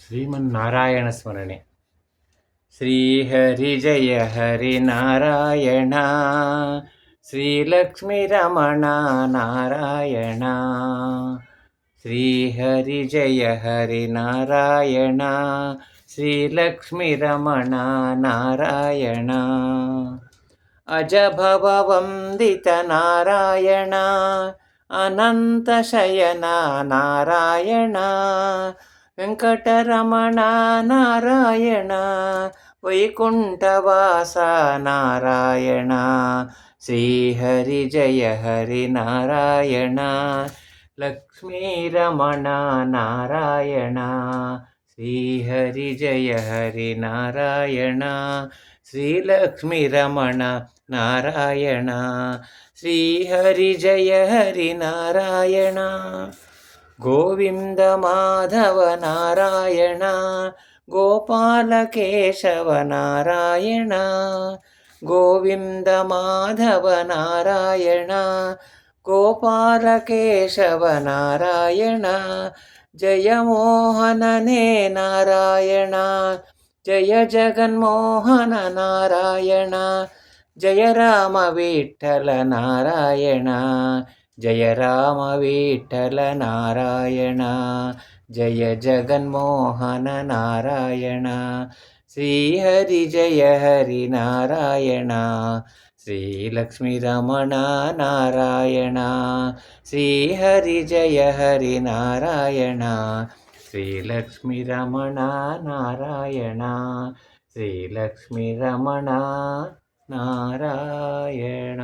ಶ್ರೀಮನ್ನಾರಾಯಣ ಸ್ಮರಣೆ. ಶ್ರೀಹರಿ ಜಯ ಹರಿ ನಾರಾಯಣ, ಶ್ರೀಲಕ್ಷ್ಮೀ ರಮಣ ನಾರಾಯಣ. ಶ್ರೀಹರಿ ಜಯ ಹರಿ ನಾರಾಯಣ, ಶ್ರೀಲಕ್ಷ್ಮೀ ರಮಣ ನಾರಾಯಣ. ಅಜಭವ ವಂದಿತ ನಾರಾಯಣ, ಅನಂತ ಶಯನ ನಾರಾಯಣ. ವೆಂಕಟರಮಣ ನಾರಾಯಣ, ವೈಕುಂಠವಾಸ ನಾರಾಯಣ. ಶ್ರೀಹರಿ ಜಯ ಹರಿ ನಾರಾಯಣ, ಲಕ್ಷ್ಮೀರಮಣ ನಾರಾಯಣ. ಶ್ರೀಹರಿ ಜಯ ಹರಿ ನಾರಾಯಣ, ಶ್ರೀಲಕ್ಷ್ಮೀ ರಮಣ ನಾರಾಯಣ. ಶ್ರೀಹರಿ ಜಯ ಹರಿ ನಾರಾಯಣ, ಗೋವಿಂದ ಮಾಧವ ನಾರಾಯಣ. ಗೋಪಾಲ ಕೇಶವ ನಾರಾಯಣ, ಗೋವಿಂದ ಮಾಧವ ನಾರಾಯಣ. ಗೋಪಾಲ ಕೇಶವ ನಾರಾಯಣ, ಜಯ ಮೋಹನನೇ ನಾರಾಯಣ. ಜಯ ಜಗನ್ಮೋಹನ ನಾರಾಯಣ, ಜಯ ರಾಮ ವಿಠಲ ನಾರಾಯಣ. ಜಯ ರಾಮ ವಿಠಲ ನಾರಾಯಣ, ಜಯ ಜಗನ್ಮೋಹನ ನಾರಾಯಣ. ಶ್ರೀಹರಿ ಜಯ ಹರಿ ನಾರಾಯಣ, ಶ್ರೀಲಕ್ಷ್ಮೀ ರಮಣ ನಾರಾಯಣ. ಶ್ರೀಹರಿ ಜಯ ಹರಿ ನಾರಾಯಣ, ಶ್ರೀಲಕ್ಷ್ಮೀ ರಮಣ ನಾರಾಯಣ. ಶ್ರೀಲಕ್ಷ್ಮೀ ರಮಣ ನಾರಾಯಣ.